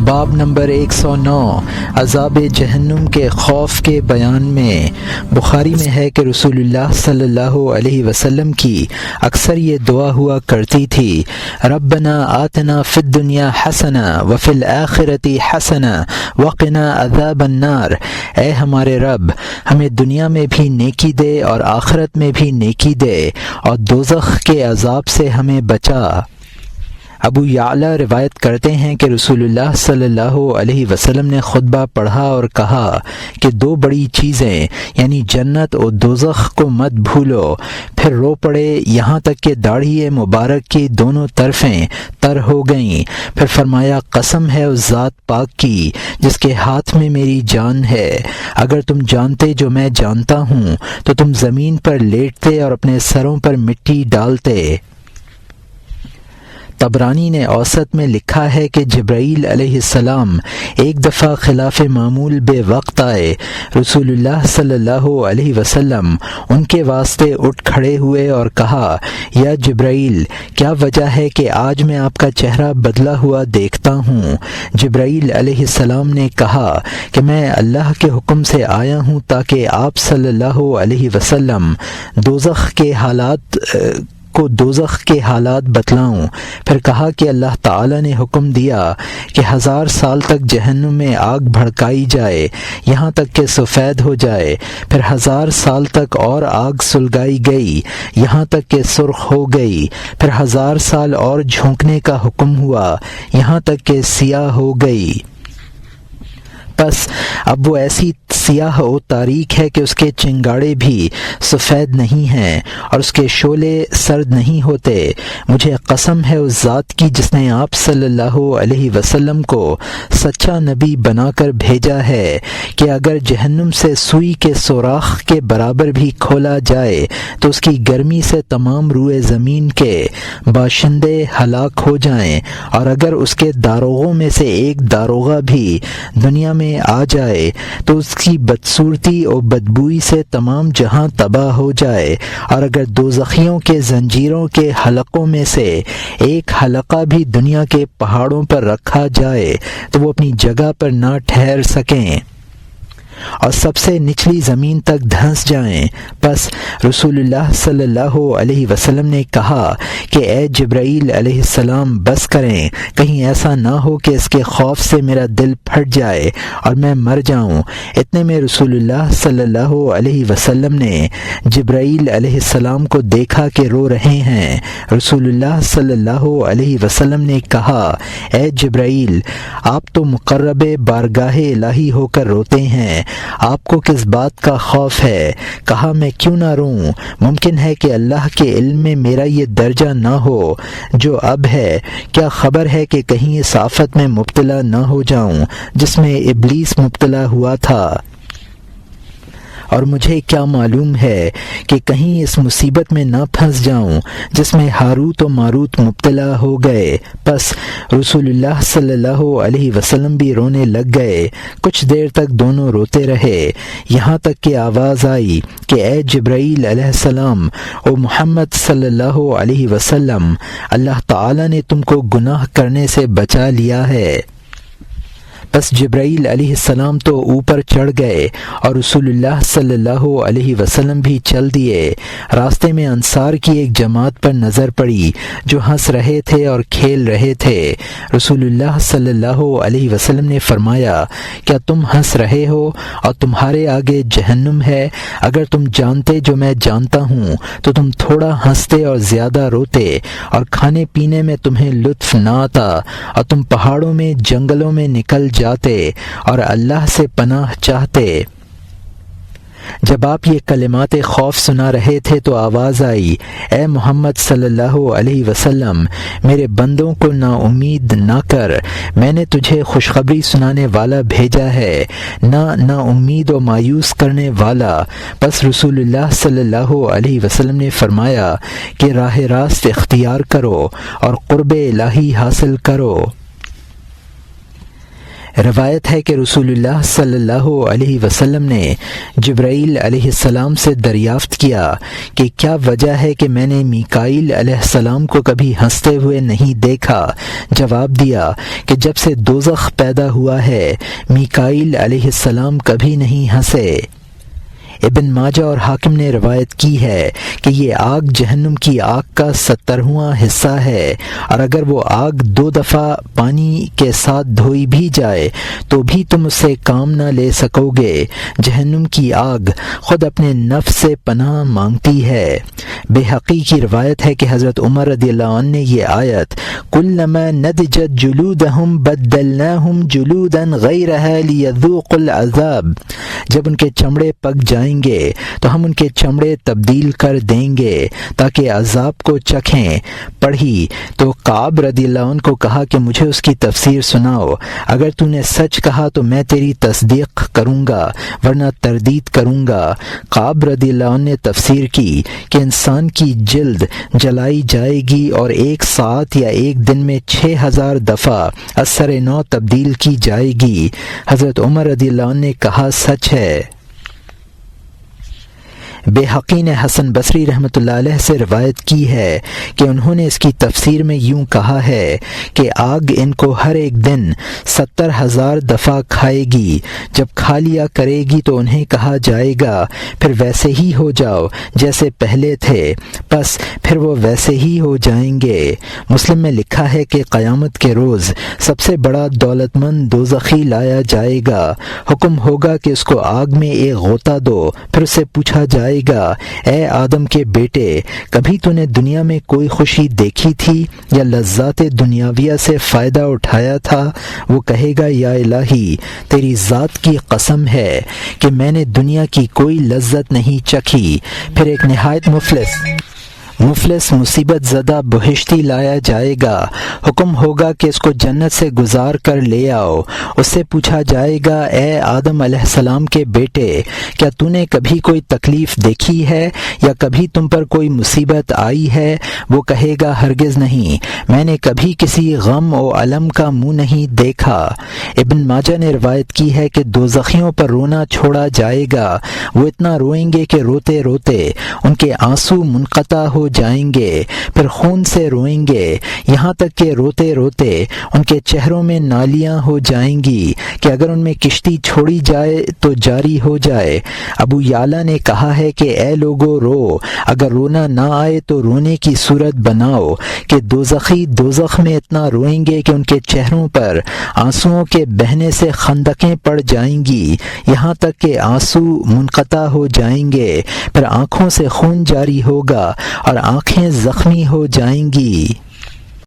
باب نمبر 109 عذاب جہنم کے خوف کے بیان میں۔ بخاری میں ہے کہ رسول اللہ صلی اللہ علیہ وسلم کی اکثر یہ دعا ہوا کرتی تھی، ربنا آتنا فی الدنیا حسنہ وفی الآخرۃ حسنہ وقنا عذاب النار، اے ہمارے رب ہمیں دنیا میں بھی نیکی دے اور آخرت میں بھی نیکی دے اور دوزخ کے عذاب سے ہمیں بچا۔ ابو یعلا روایت کرتے ہیں کہ رسول اللہ صلی اللہ علیہ وسلم نے خطبہ پڑھا اور کہا کہ دو بڑی چیزیں یعنی جنت اور دوزخ کو مت بھولو، پھر رو پڑے یہاں تک کہ داڑھی مبارک کی دونوں طرفیں تر ہو گئیں، پھر فرمایا قسم ہے اس ذات پاک کی جس کے ہاتھ میں میری جان ہے، اگر تم جانتے جو میں جانتا ہوں تو تم زمین پر لیٹتے اور اپنے سروں پر مٹی ڈالتے۔ طبرانی نے اوسط میں لکھا ہے کہ جبرائیل علیہ السلام ایک دفعہ خلاف معمول بے وقت آئے، رسول اللہ صلی اللہ علیہ وسلم ان کے واسطے اٹھ کھڑے ہوئے اور کہا، یا جبرائیل کیا وجہ ہے کہ آج میں آپ کا چہرہ بدلا ہوا دیکھتا ہوں؟ جبرائیل علیہ السلام نے کہا کہ میں اللہ کے حکم سے آیا ہوں تاکہ آپ صلی اللہ علیہ وسلم دوزخ کے حالات بتلاؤں۔ پھر کہا کہ اللہ تعالی نے حکم دیا کہ 1000 سال تک جہنم میں آگ بھڑکائی جائے یہاں تک کہ سفید ہو جائے، پھر 1000 سال تک اور آگ سلگائی گئی یہاں تک کہ سرخ ہو گئی، پھر 1000 سال اور جھونکنے کا حکم ہوا یہاں تک کہ سیاہ ہو گئی۔ پس اب وہ ایسی سیاہ و تاریک ہے کہ اس کے چنگاڑے بھی سفید نہیں ہیں اور اس کے شعلے سرد نہیں ہوتے۔ مجھے قسم ہے اس ذات کی جس نے آپ صلی اللہ علیہ وسلم کو سچا نبی بنا کر بھیجا ہے کہ اگر جہنم سے سوئی کے سوراخ کے برابر بھی کھولا جائے تو اس کی گرمی سے تمام روئے زمین کے باشندے ہلاک ہو جائیں، اور اگر اس کے داروغوں میں سے ایک داروغہ بھی دنیا میں آ جائے تو اس کی بدصورتی اور بدبوئی سے تمام جہاں تباہ ہو جائے، اور اگر دوزخیوں کے زنجیروں کے حلقوں میں سے ایک حلقہ بھی دنیا کے پہاڑوں پر رکھا جائے تو وہ اپنی جگہ پر نہ ٹھہر سکیں اور سب سے نچلی زمین تک دھنس جائیں۔ پس رسول اللہ صلی اللہ علیہ وسلم نے کہا کہ اے جبرائیل علیہ السلام بس کریں، کہیں ایسا نہ ہو کہ اس کے خوف سے میرا دل پھٹ جائے اور میں مر جاؤں۔ اتنے میں رسول اللہ صلی اللہ علیہ وسلم نے جبرائیل علیہ السلام کو دیکھا کہ رو رہے ہیں۔ رسول اللہ صلی اللہ علیہ وسلم نے کہا، اے جبرائیل آپ تو مقرب بارگاہ الہی ہو کر روتے ہیں، آپ کو کس بات کا خوف ہے؟ کہا میں کیوں نہ روں؟ ممکن ہے کہ اللہ کے علم میں میرا یہ درجہ نہ ہو جو اب ہے، کیا خبر ہے کہ کہیں اس آفت میں مبتلا نہ ہو جاؤں جس میں ابلیس مبتلا ہوا تھا، اور مجھے کیا معلوم ہے کہ کہیں اس مصیبت میں نہ پھنس جاؤں جس میں ہاروت و ماروت مبتلا ہو گئے۔ پس رسول اللہ صلی اللہ علیہ وسلم بھی رونے لگ گئے۔ کچھ دیر تک دونوں روتے رہے، یہاں تک کہ آواز آئی کہ اے جبرائیل علیہ السلام او محمد صلی اللہ علیہ وسلم، اللہ تعالی نے تم کو گناہ کرنے سے بچا لیا ہے۔ بس جبرائیل علیہ السلام تو اوپر چڑھ گئے اور رسول اللہ صلی اللہ علیہ وسلم بھی چل دیے۔ راستے میں انصار کی ایک جماعت پر نظر پڑی جو ہنس رہے تھے اور کھیل رہے تھے۔ رسول اللہ صلی اللہ علیہ وسلم نے فرمایا، کیا تم ہنس رہے ہو اور تمہارے آگے جہنم ہے؟ اگر تم جانتے جو میں جانتا ہوں تو تم تھوڑا ہنستے اور زیادہ روتے، اور کھانے پینے میں تمہیں لطف نہ آتا، اور تم پہاڑوں میں جنگلوں میں نکل جاتے اور اللہ سے پناہ چاہتے۔ جب آپ یہ کلمات خوف سنا رہے تھے تو آواز آئی، اے محمد صلی اللہ علیہ وسلم میرے بندوں کو نا امید نہ کر، میں نے تجھے خوشخبری سنانے والا بھیجا ہے، نہ امید و مایوس کرنے والا۔ بس رسول اللہ صلی اللہ علیہ وسلم نے فرمایا کہ راہ راست اختیار کرو اور قرب الہی حاصل کرو۔ روایت ہے کہ رسول اللہ صلی اللہ علیہ وسلم نے جبرائیل علیہ السلام سے دریافت کیا کہ کیا وجہ ہے کہ میں نے میکائیل علیہ السلام کو کبھی ہنستے ہوئے نہیں دیکھا؟ جواب دیا کہ جب سے دوزخ پیدا ہوا ہے میکائیل علیہ السلام کبھی نہیں ہنسے۔ ابن ماجہ اور حاکم نے روایت کی ہے کہ یہ آگ جہنم کی آگ کا 70واں حصہ ہے، اور اگر وہ آگ 2 دفعہ پانی کے ساتھ دھوئی بھی جائے تو بھی تم اس سے کام نہ لے سکو گے۔ جہنم کی آگ خود اپنے نفس سے پناہ مانگتی ہے۔ بحقی کی روایت ہے کہ حضرت عمر رضی اللہ عنہ نے یہ آیت کلما نضجت جلودہم بدلناہم جلودا غیرہا لیذوقوا العذاب، جب ان کے چمڑے پک جائیں گے تو ہم ان کے چمڑے تبدیل کر دیں گے تاکہ عذاب کو چکھیں۔ پڑھی تو کعب رضی اللہ عنہ کو کہا کہ مجھے اس کی تفسیر سناؤ، اگر تو نے سچ کہا تو میں تیری تصدیق کروں گا ورنہ تردید کروں گا۔ کعب رضی اللہ عنہ نے تفسیر کی کہ انسان کی جلد جلائی جائے گی اور 1 ساعت یا 1 دن میں 6000 دفعہ اثر نو تبدیل کی جائے گی۔ حضرت عمر رضی اللہ عنہ نے کہا سچ ہے۔ بحقی نے حسن بصری رحمۃ اللہ علیہ سے روایت کی ہے کہ انہوں نے اس کی تفسیر میں یوں کہا ہے کہ آگ ان کو ہر ایک دن 70,000 دفعہ کھائے گی، جب کھا لیا کرے گی تو انہیں کہا جائے گا پھر ویسے ہی ہو جاؤ جیسے پہلے تھے، بس پھر وہ ویسے ہی ہو جائیں گے۔ مسلم میں لکھا ہے کہ قیامت کے روز سب سے بڑا دولت مند دوزخی لایا جائے گا، حکم ہوگا کہ اس کو آگ میں ایک غوطہ دو، پھر اسے پوچھا جائے گا اے آدم کے بیٹے کبھی تو نے دنیا میں کوئی خوشی دیکھی تھی یا لذات دنیاویہ سے فائدہ اٹھایا تھا؟ وہ کہے گا یا الہی تیری ذات کی قسم ہے کہ میں نے دنیا کی کوئی لذت نہیں چکھی۔ پھر ایک نہایت مفلس مصیبت زدہ بہشتی لایا جائے گا، حکم ہوگا کہ اس کو جنت سے گزار کر لے آؤ، اس سے پوچھا جائے گا اے آدم علیہ السلام کے بیٹے کیا تو نے کبھی کوئی تکلیف دیکھی ہے یا کبھی تم پر کوئی مصیبت آئی ہے؟ وہ کہے گا ہرگز نہیں، میں نے کبھی کسی غم و الم کا منہ نہیں دیکھا۔ ابن ماجہ نے روایت کی ہے کہ دوزخیوں پر رونا چھوڑا جائے گا، وہ اتنا روئیں گے کہ روتے روتے ان کے آنسو منقطع ہو جائیں گے، پھر خون سے روئیں گے یہاں تک کہ روتے روتے ان کے چہروں میں نالیاں ہو جائیں گی کہ اگر ان میں کشتی چھوڑی جائے تو جاری ہو جائے۔ ابو یعلا نے کہا ہے کہ اے لوگو رو، اگر رونا نہ آئے تو رونے کی صورت بناؤ کہ دوزخی دوزخ میں اتنا روئیں گے کہ ان کے چہروں پر آنسوؤں کے بہنے سے خندقیں پڑ جائیں گی یہاں تک کہ آنسو منقطع ہو جائیں گے، پھر آنکھوں سے خون جاری ہوگا اور آنکھیں زخمی ہو جائیں گی۔